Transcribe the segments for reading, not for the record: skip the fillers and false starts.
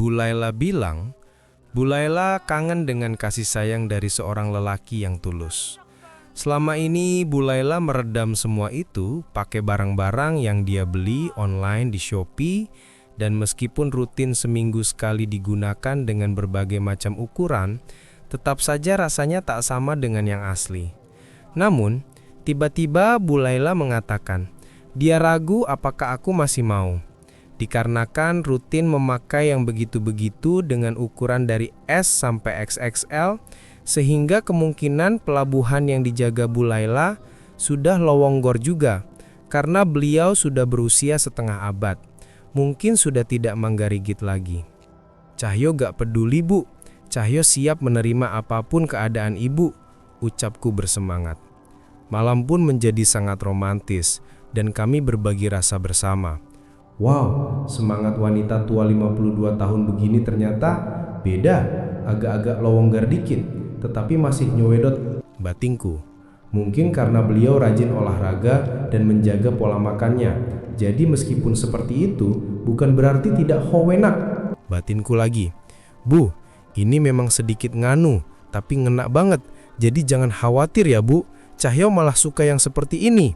Bu Laila bilang, Bu Laila kangen dengan kasih sayang dari seorang lelaki yang tulus. Selama ini Bu Laila meredam semua itu pakai barang-barang yang dia beli online di Shopee, dan meskipun rutin seminggu sekali digunakan dengan berbagai macam ukuran, tetap saja rasanya tak sama dengan yang asli. Namun, tiba-tiba Bu Laila mengatakan, dia ragu apakah aku masih mau. Dikarenakan rutin memakai yang begitu-begitu dengan ukuran dari S sampai XXL, sehingga kemungkinan pelabuhan yang dijaga Bu Laila sudah lowonggor juga, karena beliau sudah berusia setengah abad. Mungkin sudah tidak manggarigit lagi. Cahyo gak peduli, Bu. Cahyo siap menerima apapun keadaan ibu, ucapku bersemangat. Malam pun menjadi sangat romantis, dan kami berbagi rasa bersama. Wow, semangat wanita tua 52 tahun begini ternyata beda, agak-agak lowonggar dikit, tetapi masih nyowedot, batinku. Mungkin karena beliau rajin olahraga dan menjaga pola makannya. Jadi meskipun seperti itu, bukan berarti tidak howenak, batinku lagi. Bu, ini memang sedikit nganu, tapi ngena banget. Jadi jangan khawatir ya, Bu. Cahyo malah suka yang seperti ini,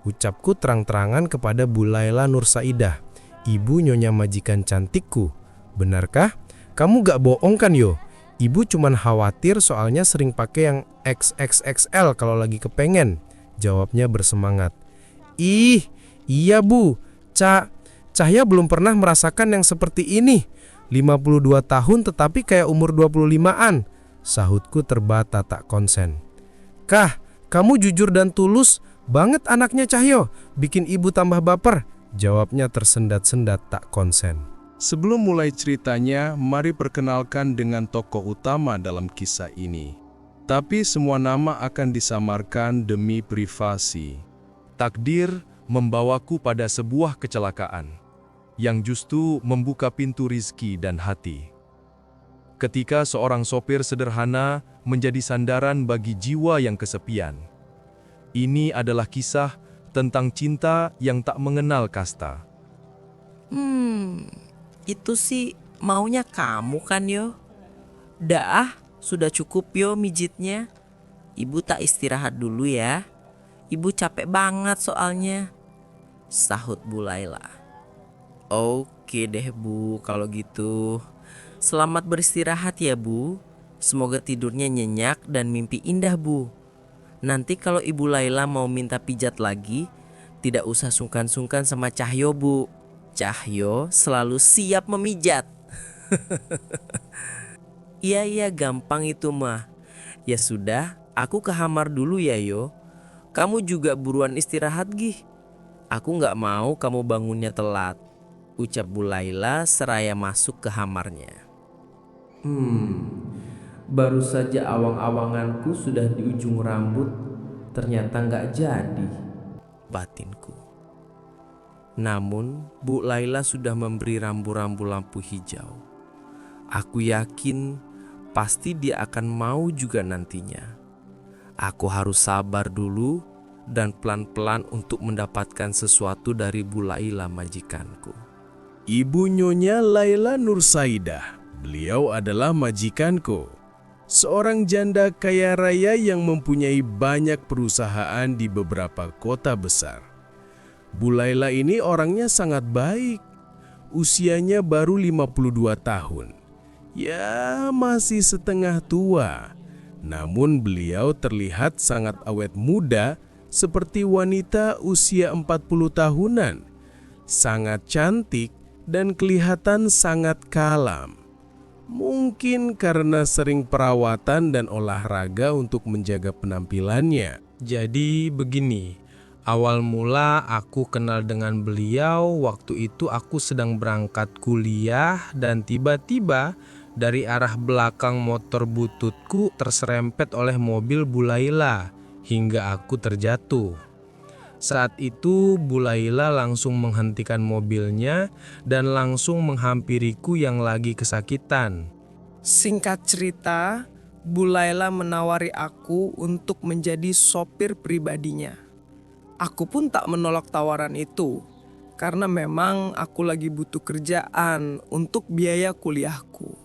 ucapku terang-terangan kepada Bu Laila Nursaidah, ibu nyonya majikan cantikku. Benarkah? Kamu gak bohong kan, Yo? Ibu cuman khawatir soalnya sering pakai yang XXXL kalau lagi kepengen, jawabnya bersemangat. Ih, iya Bu. Cahya belum pernah merasakan yang seperti ini. 52 tahun tetapi kayak umur 25-an, sahutku terbata tak konsen. Kah, kamu jujur dan tulus banget anaknya Cahyo, bikin ibu tambah baper, jawabnya tersendat-sendat tak konsen. Sebelum mulai ceritanya, mari perkenalkan dengan tokoh utama dalam kisah ini. Tapi semua nama akan disamarkan demi privasi. Takdir membawaku pada sebuah kecelakaan yang justru membuka pintu rizki dan hati. Ketika seorang sopir sederhana menjadi sandaran bagi jiwa yang kesepian. Ini adalah kisah tentang cinta yang tak mengenal kasta. Itu sih maunya kamu kan, Yo? Dah, sudah cukup Yo mijitnya. Ibu tak istirahat dulu ya. Ibu capek banget soalnya, sahut Bu Laila. Oke deh Bu, kalau gitu. Selamat beristirahat ya Bu. Semoga tidurnya nyenyak dan mimpi indah Bu. Nanti kalau Ibu Laila mau minta pijat lagi, tidak usah sungkan-sungkan sama Cahyo Bu. Cahyo selalu siap memijat. Iya, gampang itu mah. Ya sudah, aku ke kamar dulu ya Yo. Kamu juga buruan istirahat Gih. Aku gak mau kamu bangunnya telat, ucap Bu Laila seraya masuk ke kamarnya. Baru saja awang-awanganku sudah di ujung rambut, ternyata gak jadi, batinku. Namun Bu Laila sudah memberi rambu-rambu lampu hijau. Aku yakin pasti dia akan mau juga nantinya. Aku harus sabar dulu dan pelan-pelan untuk mendapatkan sesuatu dari Bu Laila majikanku. Ibu Nyonya Laila Nursaidah, beliau adalah majikanku. Seorang janda kaya raya yang mempunyai banyak perusahaan di beberapa kota besar. Bu Laila ini orangnya sangat baik. Usianya baru 52 tahun. Ya, masih setengah tua. Namun beliau terlihat sangat awet muda seperti wanita usia 40 tahunan. Sangat cantik dan kelihatan sangat kalem. Mungkin karena sering perawatan dan olahraga untuk menjaga penampilannya. Jadi begini, awal mula aku kenal dengan beliau waktu itu aku sedang berangkat kuliah dan tiba-tiba dari arah belakang motor bututku terserempet oleh mobil Bu Laila hingga aku terjatuh. Saat itu Bu Laila langsung menghentikan mobilnya dan langsung menghampiriku yang lagi kesakitan. Singkat cerita, Bu Laila menawari aku untuk menjadi sopir pribadinya. Aku pun tak menolak tawaran itu, karena memang aku lagi butuh kerjaan untuk biaya kuliahku.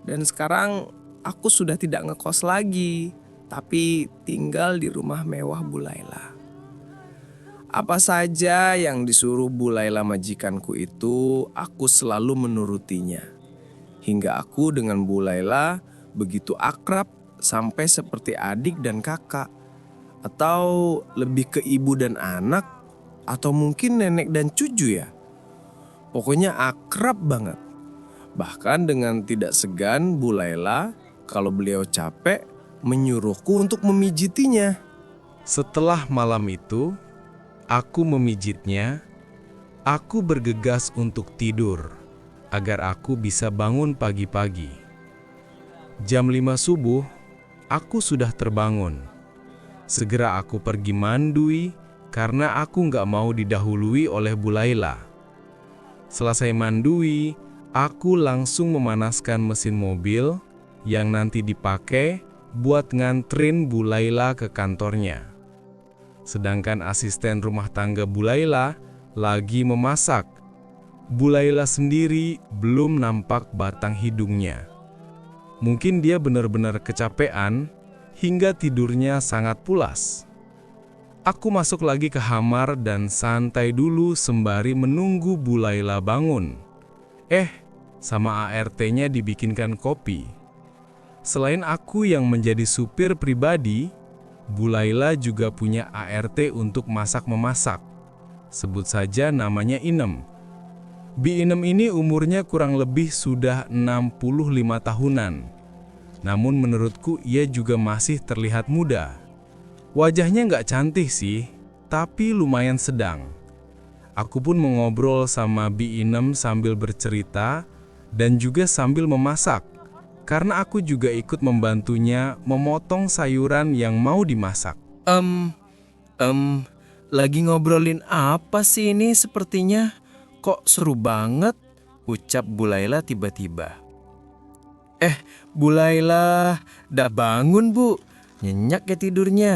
Dan sekarang aku sudah tidak ngekos lagi, tapi tinggal di rumah mewah Bu Laila. Apa saja yang disuruh Bu Laila majikanku itu, aku selalu menurutinya. Hingga aku dengan Bu Laila begitu akrab sampai seperti adik dan kakak. Atau lebih ke ibu dan anak, atau mungkin nenek dan cucu ya. Pokoknya akrab banget. Bahkan dengan tidak segan Bu Laila kalau beliau capek menyuruhku untuk memijitinya. Setelah malam itu, aku memijitnya. Aku bergegas untuk tidur agar aku bisa bangun pagi-pagi. Jam 5 subuh, aku sudah terbangun. Segera aku pergi mandui karena aku nggak mau didahului oleh Bu Laila. Selesai mandui, aku langsung memanaskan mesin mobil yang nanti dipakai buat nganterin Bu Laila ke kantornya. Sedangkan asisten rumah tangga Bu Laila lagi memasak. Bu Laila sendiri belum nampak batang hidungnya. Mungkin dia benar-benar kecapean hingga tidurnya sangat pulas. Aku masuk lagi ke kamar dan santai dulu sembari menunggu Bu Laila bangun. Sama ART-nya dibikinkan kopi. Selain aku yang menjadi supir pribadi, Bu Laila juga punya ART untuk masak-memasak. Sebut saja namanya Inem. Bi Inem ini umurnya kurang lebih sudah 65 tahunan. Namun menurutku ia juga masih terlihat muda. Wajahnya nggak cantik sih, tapi lumayan sedang. Aku pun mengobrol sama Bi Inem sambil bercerita dan juga sambil memasak. Karena aku juga ikut membantunya memotong sayuran yang mau dimasak. Lagi ngobrolin apa sih ini sepertinya? Kok seru banget? Ucap Bu Laila tiba-tiba. Bu Laila, dah bangun Bu. Nyenyak ya tidurnya.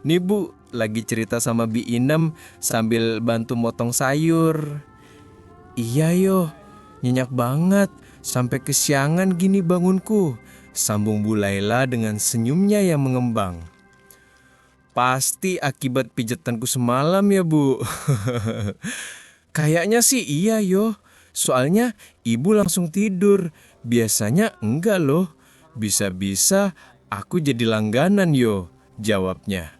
Nih Bu, lagi cerita sama Bi Inem sambil bantu motong sayur. Iya yo, nyenyak banget. Sampai kesiangan gini bangunku, sambung Bu Laila dengan senyumnya yang mengembang. Pasti akibat pijatanku semalam ya Bu. Kayaknya sih iya yo, soalnya ibu langsung tidur. Biasanya enggak loh, bisa-bisa aku jadi langganan yo, jawabnya.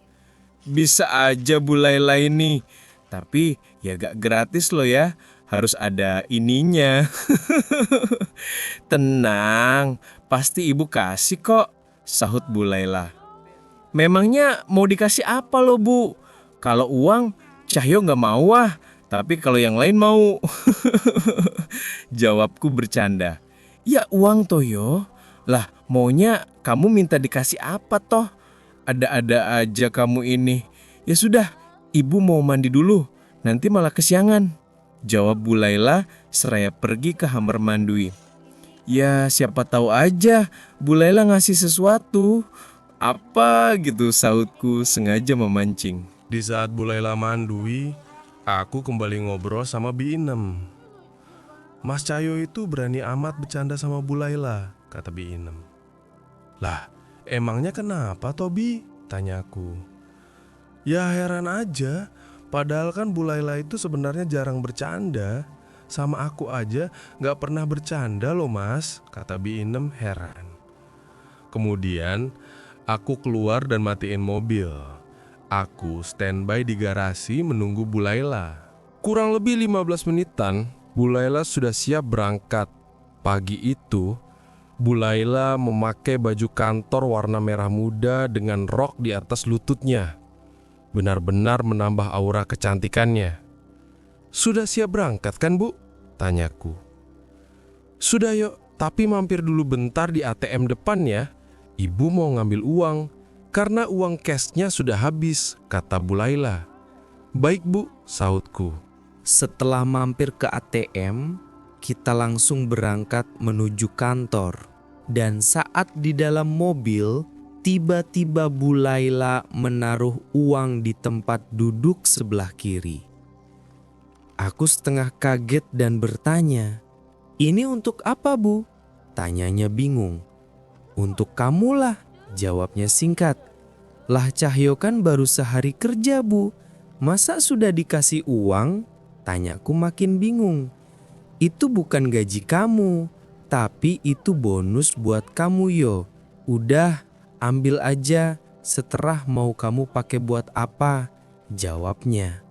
Bisa aja Bu Laila ini, tapi ya gak gratis loh ya. Harus ada ininya. Tenang, pasti ibu kasih kok, sahut Bu Laila. Memangnya mau dikasih apa lo Bu? Kalau uang, Cahyo gak mau tapi kalau yang lain mau. Jawabku bercanda. Ya uang toh yo. Lah maunya kamu minta dikasih apa toh? Ada-ada aja kamu ini. Ya sudah, ibu mau mandi dulu, nanti malah kesiangan, jawab Bu Laila seraya pergi ke kamar mandui. Ya siapa tahu aja Bu Laila ngasih sesuatu. Apa gitu, sahutku sengaja memancing. Di saat Bu Laila mandui, aku kembali ngobrol sama Bi Inem. Mas Cahyo itu berani amat bercanda sama Bu Laila, kata Bi Inem. Lah, emangnya kenapa Tobi? Tanyaku. Ya heran aja, padahal kan Bu Laila itu sebenarnya jarang bercanda. Sama aku aja gak pernah bercanda loh mas, kata Bi Inem heran. Kemudian aku keluar dan matiin mobil. Aku standby di garasi menunggu Bu Laila. Kurang lebih 15 menitan, Bu Laila sudah siap berangkat. Pagi itu, Bu Laila memakai baju kantor warna merah muda dengan rok di atas lututnya. Benar-benar menambah aura kecantikannya. Sudah siap berangkat kan Bu? Tanyaku. Sudah yuk, tapi mampir dulu bentar di ATM depan ya. Ibu mau ngambil uang, karena uang cashnya sudah habis, kata Bu Laila. Baik Bu, sahutku. Setelah mampir ke ATM, kita langsung berangkat menuju kantor. Dan saat di dalam mobil, tiba-tiba Bu Laila menaruh uang di tempat duduk sebelah kiri. Aku setengah kaget dan bertanya, "Ini untuk apa, Bu?" Tanyanya bingung. "Untuk kamulah," jawabnya singkat. "Lah Cahyo kan baru sehari kerja, Bu. Masa sudah dikasih uang?" Tanyaku makin bingung. "Itu bukan gaji kamu, tapi itu bonus buat kamu yo. Udah, ambil aja, seterah mau kamu pakai buat apa," jawabnya.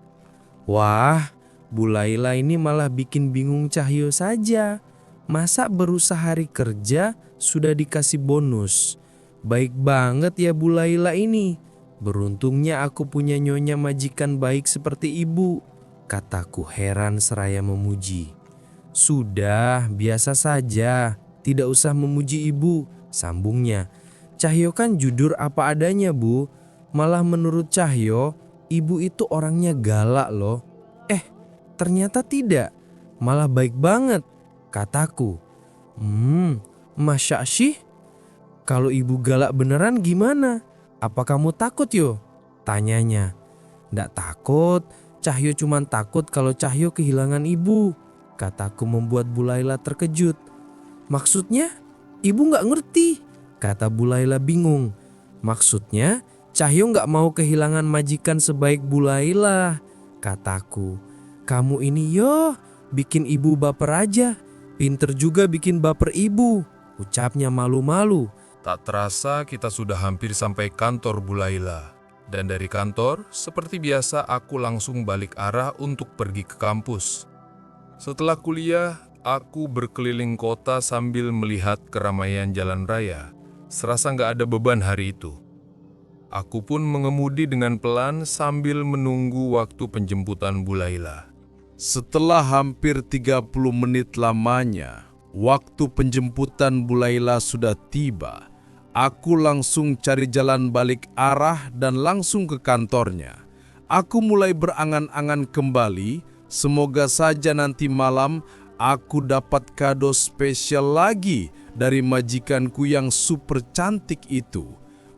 Wah, Bu Laila ini malah bikin bingung Cahyo saja. Masa baru sehari kerja sudah dikasih bonus? Baik banget ya Bu Laila ini. Beruntungnya aku punya nyonya majikan baik seperti ibu, kataku heran seraya memuji. Sudah, biasa saja, tidak usah memuji ibu, sambungnya. Cahyo kan jujur apa adanya, Bu. Malah menurut Cahyo, ibu itu orangnya galak loh. Ternyata tidak, malah baik banget, kataku. Masya sih, kalau ibu galak beneran gimana? Apa kamu takut yo? Tanyanya. Nggak takut, Cahyo cuman takut kalau Cahyo kehilangan ibu, kataku membuat Bu Laila terkejut. Maksudnya? Ibu nggak ngerti, kata Bu Laila bingung. Maksudnya Cahyo nggak mau kehilangan majikan sebaik Bu Laila, kataku. Kamu ini bikin ibu baper aja. Pinter juga bikin baper ibu, ucapnya malu-malu. Tak terasa kita sudah hampir sampai kantor Bu Laila. Dan dari kantor, seperti biasa aku langsung balik arah untuk pergi ke kampus. Setelah kuliah, aku berkeliling kota sambil melihat keramaian jalan raya. Serasa nggak ada beban hari itu. Aku pun mengemudi dengan pelan sambil menunggu waktu penjemputan Bu Laila. Setelah hampir 30 menit lamanya, waktu penjemputan Bu Laila sudah tiba. Aku langsung cari jalan balik arah dan langsung ke kantornya. Aku mulai berangan-angan kembali, semoga saja nanti malam aku dapat kado spesial lagi dari majikanku yang super cantik itu.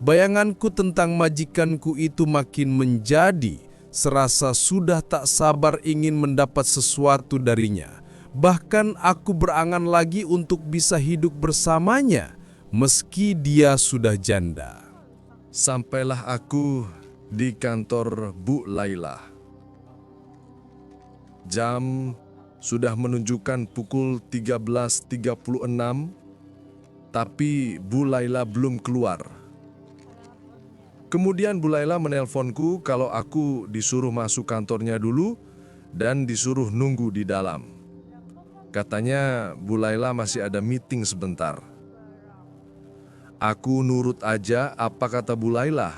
Bayanganku tentang majikanku itu makin menjadi. Serasa sudah tak sabar ingin mendapat sesuatu darinya. Bahkan aku berangan lagi untuk bisa hidup bersamanya, meski dia sudah janda. Sampailah aku di kantor Bu Laila. Jam sudah menunjukkan pukul 13.36, tapi Bu Laila belum keluar. Kemudian Bu Laila menelponku kalau aku disuruh masuk kantornya dulu dan disuruh nunggu di dalam. Katanya Bu Laila masih ada meeting sebentar. Aku nurut aja apa kata Bu Laila.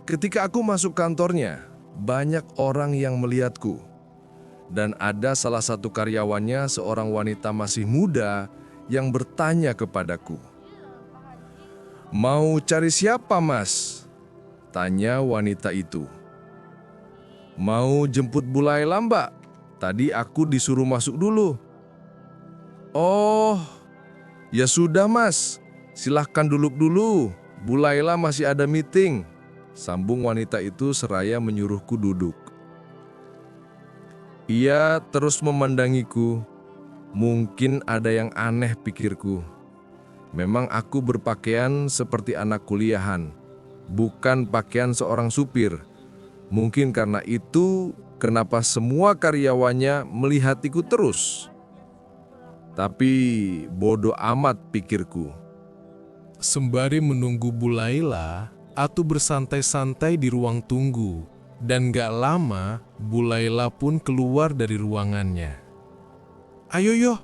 Ketika aku masuk kantornya, banyak orang yang melihatku. Dan ada salah satu karyawannya, seorang wanita masih muda, yang bertanya kepadaku. "Mau cari siapa, Mas?" tanya wanita itu. "Mau jemput Bu Laila, Mbak? Tadi aku disuruh masuk dulu." "Oh, ya sudah Mas, silahkan duduk dulu. Bu Laila masih ada meeting," sambung wanita itu seraya menyuruhku duduk. Ia terus memandangiku. Mungkin ada yang aneh, pikirku. Memang aku berpakaian seperti anak kuliahan, bukan pakaian seorang supir. Mungkin karena itu kenapa semua karyawannya melihatiku terus. Tapi bodoh amat, pikirku. Sembari menunggu Bu Laila, aku bersantai-santai di ruang tunggu. Dan gak lama, Bu Laila pun keluar dari ruangannya. "Ayo yo,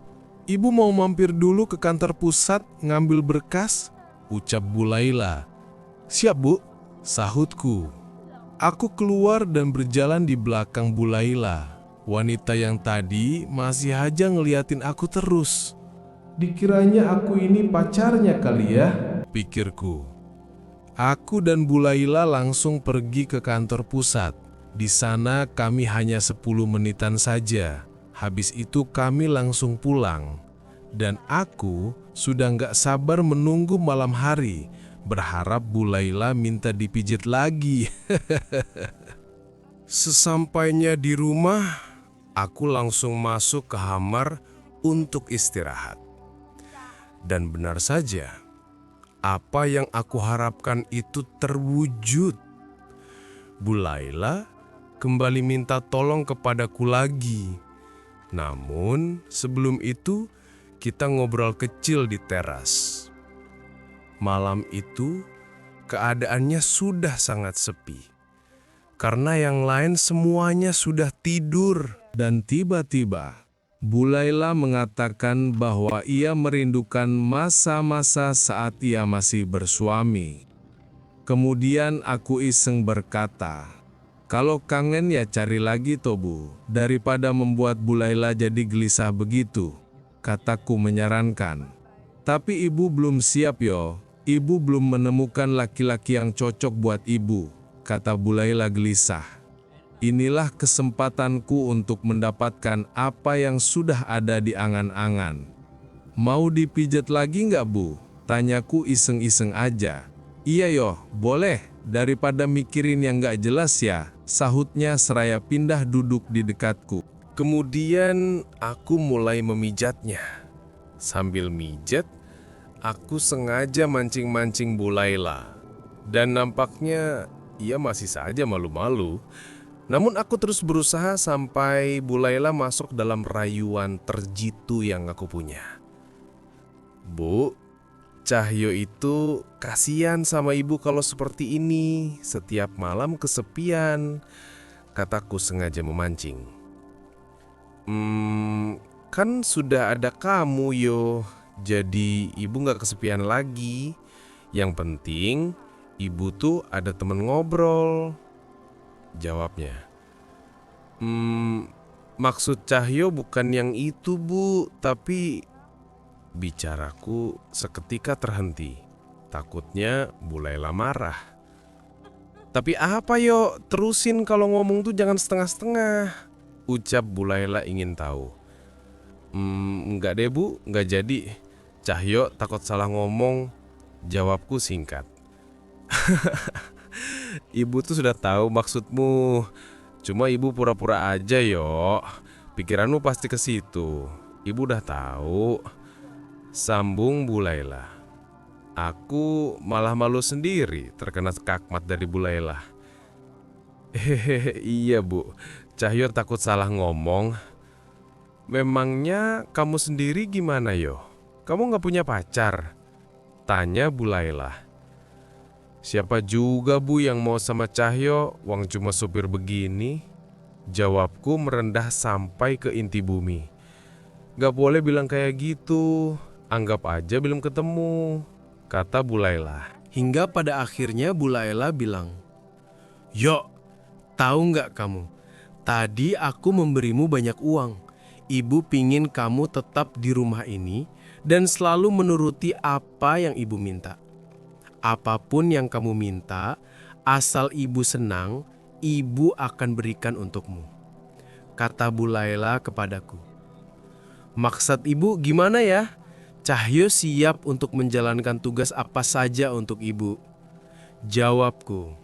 Ibu mau mampir dulu ke kantor pusat ngambil berkas," ucap Bu Laila. "Siap Bu," sahutku. Aku keluar dan berjalan di belakang Bu Laila. Wanita yang tadi masih aja ngeliatin aku terus. Dikiranya aku ini pacarnya kali ya, pikirku. Aku dan Bu Laila langsung pergi ke kantor pusat. Di sana kami hanya 10 menitan saja. Habis itu kami langsung pulang. Dan aku sudah nggak sabar menunggu malam hari, berharap Bu Laila minta dipijit lagi. Sesampainya di rumah, aku langsung masuk ke kamar untuk istirahat. Dan benar saja, apa yang aku harapkan itu terwujud. Bu Laila kembali minta tolong kepadaku lagi. Namun sebelum itu kita ngobrol kecil di teras. Malam itu keadaannya sudah sangat sepi. Karena yang lain semuanya sudah tidur. Dan tiba-tiba Bu Laila mengatakan bahwa ia merindukan masa-masa saat ia masih bersuami. Kemudian aku iseng berkata, "Kalau kangen ya cari lagi toh Bu, daripada membuat Bu Laila jadi gelisah begitu," kataku menyarankan. "Tapi ibu belum siap yo, ibu belum menemukan laki-laki yang cocok buat ibu," kata Bu Laila gelisah. "Inilah kesempatanku untuk mendapatkan apa yang sudah ada di angan-angan." "Mau dipijat lagi nggak Bu?" tanyaku iseng-iseng aja. "Iya yo, boleh, daripada mikirin yang nggak jelas ya," sahutnya seraya pindah duduk di dekatku. Kemudian aku mulai memijatnya. Sambil mijet, aku sengaja mancing-mancing Bu Laila. Dan nampaknya ia masih saja malu-malu. Namun aku terus berusaha sampai Bu Laila masuk dalam rayuan terjitu yang aku punya. "Bu, Cahyo itu kasihan sama ibu kalau seperti ini, setiap malam kesepian," kataku sengaja memancing. Kan sudah ada kamu yo, jadi ibu gak kesepian lagi. Yang penting ibu tuh ada temen ngobrol," jawabnya. Maksud Cahyo bukan yang itu Bu, tapi..." Bicaraku seketika terhenti. Takutnya Bu Laila marah. "Tapi apa yo, terusin kalau ngomong tuh jangan setengah-setengah," ucap Bu Laila ingin tahu. Enggak deh Bu, enggak jadi. Cahyo takut salah ngomong," jawabku singkat. "Ibu tuh sudah tahu maksudmu. Cuma ibu pura-pura aja yo. Pikiranmu pasti ke situ. Ibu udah tahu," sambung Bu Laila. Aku malah malu sendiri terkena kakmat dari Bu Laila. "Hehehe, iya Bu. Cahyo takut salah ngomong. Memangnya kamu sendiri gimana yo? Kamu gak punya pacar?" tanya Bu Laila. "Siapa juga Bu yang mau sama Cahyo, wong cuma supir begini," jawabku merendah sampai ke inti bumi. "Gak boleh bilang kayak gitu, anggap aja belum ketemu," kata Bu Laila. Hingga pada akhirnya Bu Laila bilang, "Yo, tahu nggak kamu? Tadi aku memberimu banyak uang. Ibu pingin kamu tetap di rumah ini dan selalu menuruti apa yang ibu minta. Apapun yang kamu minta, asal ibu senang, ibu akan berikan untukmu," kata Bu Laila kepadaku. "Maksud ibu gimana ya? Cahyo siap untuk menjalankan tugas apa saja untuk ibu," jawabku.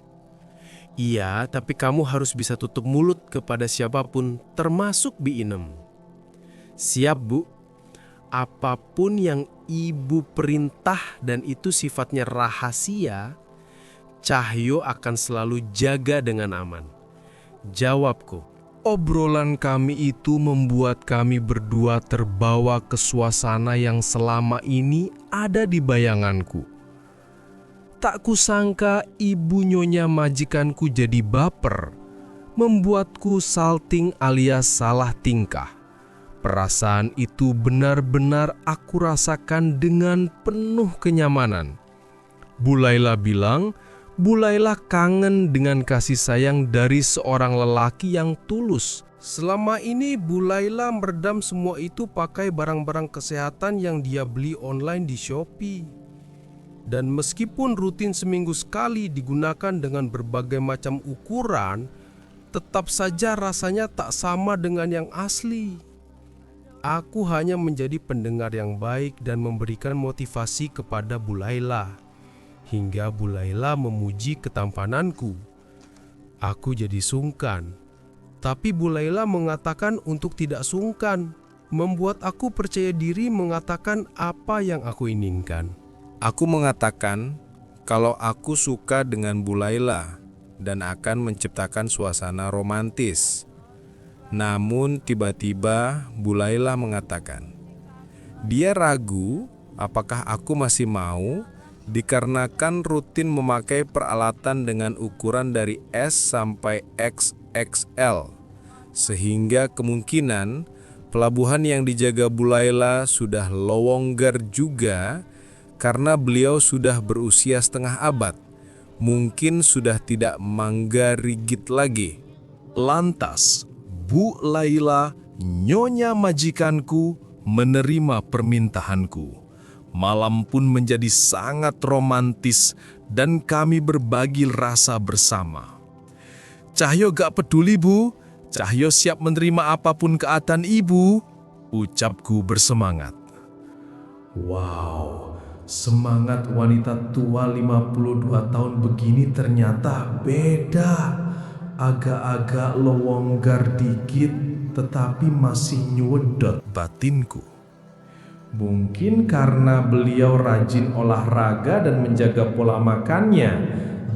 "Iya, tapi kamu harus bisa tutup mulut kepada siapapun, termasuk Bi Inem." "Siap Bu, apapun yang ibu perintah dan itu sifatnya rahasia, Cahyo akan selalu jaga dengan aman," jawabku. Obrolan kami itu membuat kami berdua terbawa ke suasana yang selama ini ada di bayanganku. Tak kusangka ibu nyonya majikanku jadi baper, membuatku salting alias salah tingkah. Perasaan itu benar-benar aku rasakan dengan penuh kenyamanan. Bu Laila bilang, Bu Laila kangen dengan kasih sayang dari seorang lelaki yang tulus. Selama ini Bu Laila meredam semua itu pakai barang-barang kesehatan yang dia beli online di Shopee. Dan meskipun rutin seminggu sekali digunakan dengan berbagai macam ukuran, tetap saja rasanya tak sama dengan yang asli. Aku hanya menjadi pendengar yang baik dan memberikan motivasi kepada Bu Laila. Hingga Bu Laila memuji ketampananku. Aku jadi sungkan. Tapi Bu Laila mengatakan untuk tidak sungkan, membuat aku percaya diri mengatakan apa yang aku inginkan. Aku mengatakan kalau aku suka dengan Bu Laila dan akan menciptakan suasana romantis. Namun tiba-tiba Bu Laila mengatakan, dia ragu apakah aku masih mau dikarenakan rutin memakai peralatan dengan ukuran dari S sampai XXL, sehingga kemungkinan pelabuhan yang dijaga Bu Laila sudah lowonggar juga karena beliau sudah berusia setengah abad, mungkin sudah tidak mangga rigid lagi. Lantas, Bu Laila, nyonya majikanku, menerima permintaanku. Malam pun menjadi sangat romantis dan kami berbagi rasa bersama. Cahyo gak peduli, Bu. Cahyo siap menerima apapun keadaan Ibu, ucapku bersemangat. Wow, semangat wanita tua 52 tahun begini ternyata beda. Agak-agak lowonggar dikit, tetapi masih nyuedot batinku. Mungkin karena beliau rajin olahraga dan menjaga pola makannya.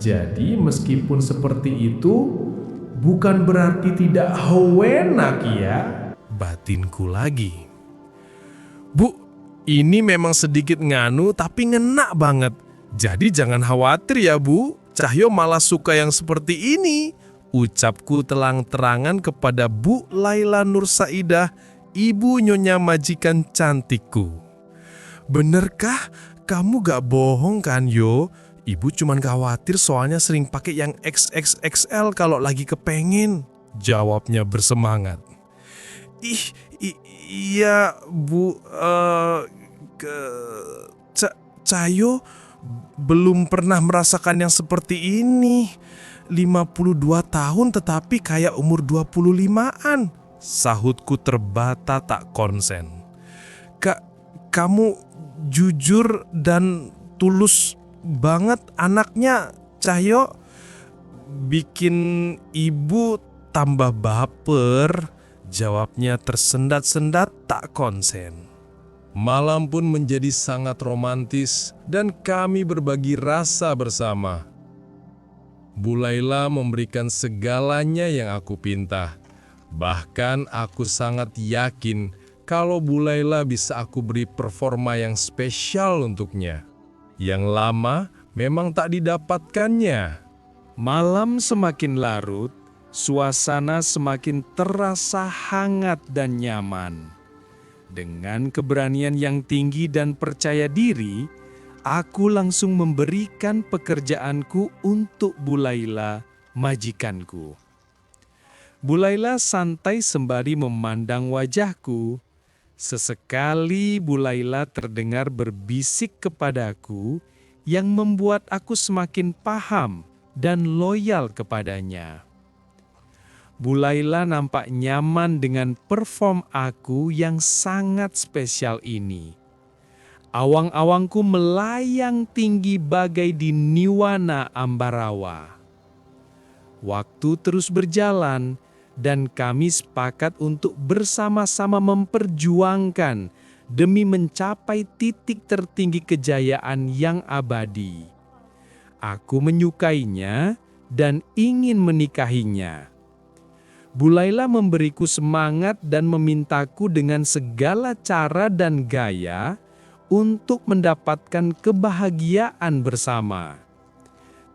Jadi meskipun seperti itu, bukan berarti tidak enak ya. Batinku lagi. Bu, ini memang sedikit nganu tapi ngena banget. Jadi jangan khawatir ya Bu, Cahyo malah suka yang seperti ini. Ucapku terang-terangan kepada Bu Laila Nursaidah, ibu nyonya majikan cantikku. Benerkah? Kamu gak bohong kan Yo? Ibu cuman khawatir soalnya sering pakai yang XXXL kalau lagi kepengen. Jawabnya bersemangat. Iya Bu, Cahyo belum pernah merasakan yang seperti ini. 52 tahun tetapi kayak umur 25-an. Sahutku terbata tak konsen. Kamu jujur dan tulus banget anaknya, Cahyo. Bikin ibu tambah baper. Jawabnya tersendat-sendat tak konsen. Malam pun menjadi sangat romantis dan kami berbagi rasa bersama. Bu Laila memberikan segalanya yang aku pinta. Bahkan aku sangat yakin kalau Bu Laila bisa aku beri performa yang spesial untuknya. Yang lama memang tak didapatkannya. Malam semakin larut, suasana semakin terasa hangat dan nyaman. Dengan keberanian yang tinggi dan percaya diri, aku langsung memberikan pekerjaanku untuk Bu Laila, majikanku. Bu Laila santai sembari memandang wajahku. Sesekali Bu Laila terdengar berbisik kepadaku yang membuat aku semakin paham dan loyal kepadanya. Bu Laila nampak nyaman dengan perform aku yang sangat spesial ini. Awang-awangku melayang tinggi bagai di Niwana Ambarawa. Waktu terus berjalan dan kami sepakat untuk bersama-sama memperjuangkan demi mencapai titik tertinggi kejayaan yang abadi. Aku menyukainya dan ingin menikahinya. Bu Laila memberiku semangat dan memintaku dengan segala cara dan gaya untuk mendapatkan kebahagiaan bersama.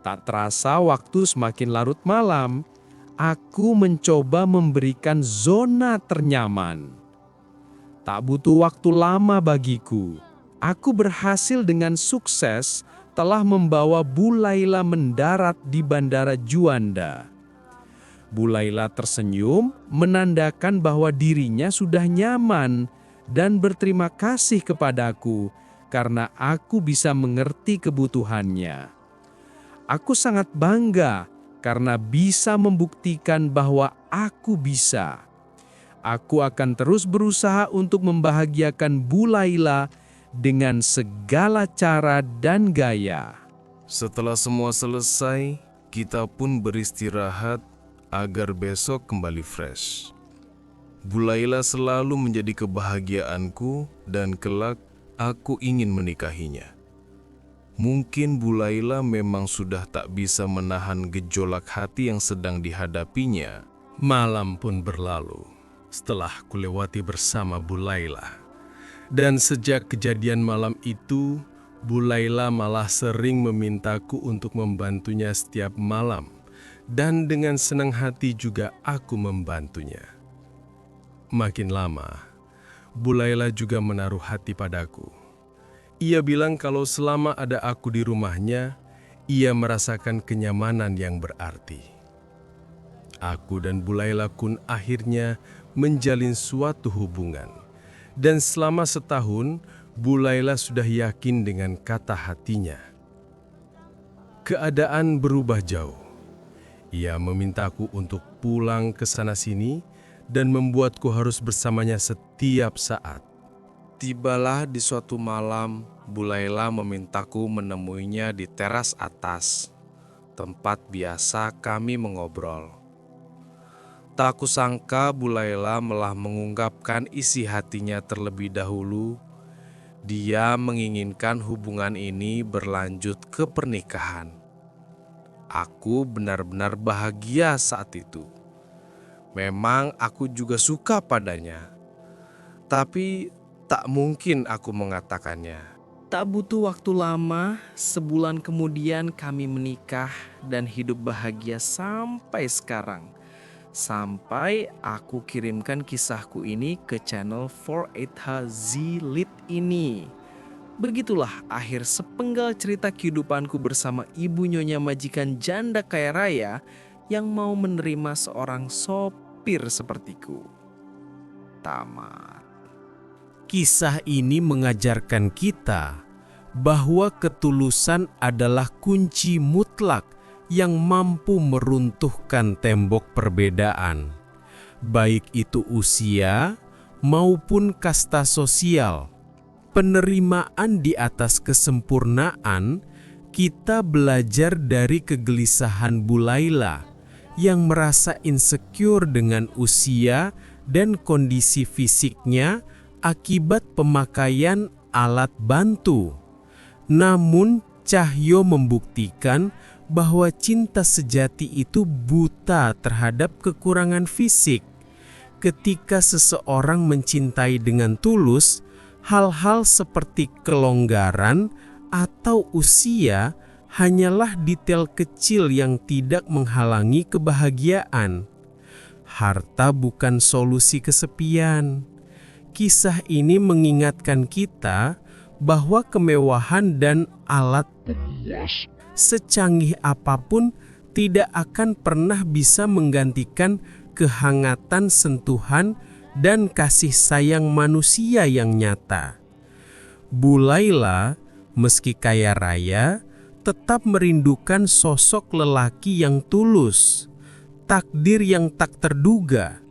Tak terasa waktu semakin larut malam, aku mencoba memberikan zona ternyaman. Tak butuh waktu lama bagiku. Aku berhasil dengan sukses telah membawa Bu Laila mendarat di Bandara Juanda. Bu Laila tersenyum menandakan bahwa dirinya sudah nyaman dan berterima kasih kepadaku karena aku bisa mengerti kebutuhannya. Aku sangat bangga karena bisa membuktikan bahwa aku bisa. Aku akan terus berusaha untuk membahagiakan Bu Laila dengan segala cara dan gaya. Setelah semua selesai, kita pun beristirahat. agar besok kembali fresh. Bu Laila selalu menjadi kebahagiaanku dan kelak aku ingin menikahinya. Mungkin Bu Laila memang sudah tak bisa menahan gejolak hati yang sedang dihadapinya. Malam pun berlalu setelah kulewati bersama Bu Laila. Dan sejak kejadian malam itu, Bu Laila malah sering memintaku untuk membantunya setiap malam. Dan dengan senang hati juga aku membantunya. Makin lama, Bu Laila juga menaruh hati padaku. Ia bilang kalau selama ada aku di rumahnya, ia merasakan kenyamanan yang berarti. Aku dan Bu Laila pun akhirnya menjalin suatu hubungan. Dan selama setahun, Bu Laila sudah yakin dengan kata hatinya. Keadaan berubah jauh. Ia memintaku untuk pulang ke sana-sini dan membuatku harus bersamanya setiap saat. Tibalah di suatu malam, Bu Laila memintaku menemuinya di teras atas, tempat biasa kami mengobrol. Tak kusangka Bu Laila malah mengungkapkan isi hatinya terlebih dahulu. Dia menginginkan hubungan ini berlanjut ke pernikahan. Aku benar-benar bahagia saat itu. Memang aku juga suka padanya. Tapi tak mungkin aku mengatakannya. Tak butuh waktu lama, sebulan kemudian kami menikah dan hidup bahagia sampai sekarang. Sampai aku kirimkan kisahku ini ke channel 48HZ Lit ini. Begitulah akhir sepenggal cerita kehidupanku bersama ibu nyonya majikan janda kaya raya yang mau menerima seorang sopir sepertiku. Tamat. Kisah ini mengajarkan kita bahwa ketulusan adalah kunci mutlak yang mampu meruntuhkan tembok perbedaan, baik itu usia maupun kasta sosial. Penerimaan di atas kesempurnaan, kita belajar dari kegelisahan Bu Laila yang merasa insecure dengan usia dan kondisi fisiknya akibat pemakaian alat bantu. Namun Cahyo membuktikan bahwa cinta sejati itu buta terhadap kekurangan fisik. Ketika seseorang mencintai dengan tulus, hal-hal seperti kelonggaran atau usia hanyalah detail kecil yang tidak menghalangi kebahagiaan. Harta bukan solusi kesepian. Kisah ini mengingatkan kita bahwa kemewahan dan alat puas secanggih apapun tidak akan pernah bisa menggantikan kehangatan sentuhan dan kasih sayang manusia yang nyata. Bu Laila, meski kaya raya, tetap merindukan sosok lelaki yang tulus, takdir yang tak terduga.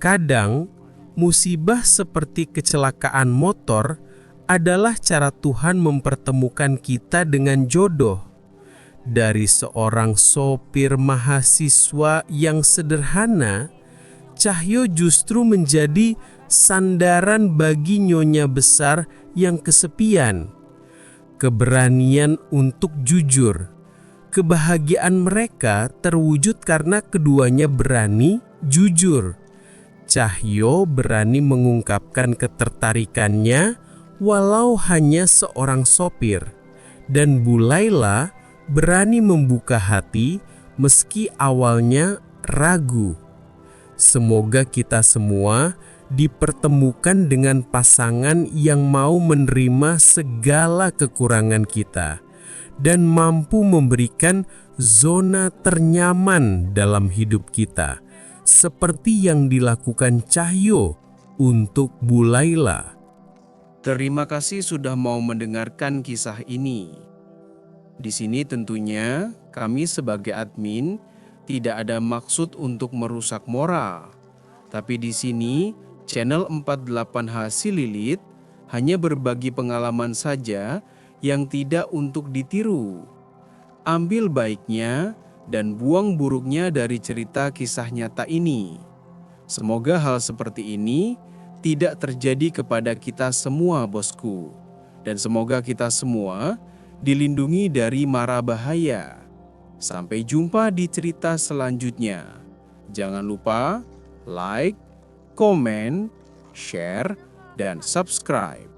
Kadang, musibah seperti kecelakaan motor adalah cara Tuhan mempertemukan kita dengan jodoh. Dari seorang sopir mahasiswa yang sederhana, Cahyo justru menjadi sandaran bagi nyonya besar yang kesepian. Keberanian untuk jujur. Kebahagiaan mereka terwujud karena keduanya berani jujur. Cahyo berani mengungkapkan ketertarikannya walau hanya seorang sopir, dan Bu Laila berani membuka hati meski awalnya ragu. Semoga kita semua dipertemukan dengan pasangan yang mau menerima segala kekurangan kita dan mampu memberikan zona ternyaman dalam hidup kita, seperti yang dilakukan Cahyo untuk Bu Laila. Terima kasih sudah mau mendengarkan kisah ini. Di sini tentunya kami sebagai admin tidak ada maksud untuk merusak moral. Tapi di sini channel 48HZ Lilit hanya berbagi pengalaman saja yang tidak untuk ditiru. Ambil baiknya dan buang buruknya dari cerita kisah nyata ini. Semoga hal seperti ini tidak terjadi kepada kita semua, bosku. Dan semoga kita semua dilindungi dari mara bahaya. Sampai jumpa di cerita selanjutnya. Jangan lupa like, komen, share, dan subscribe.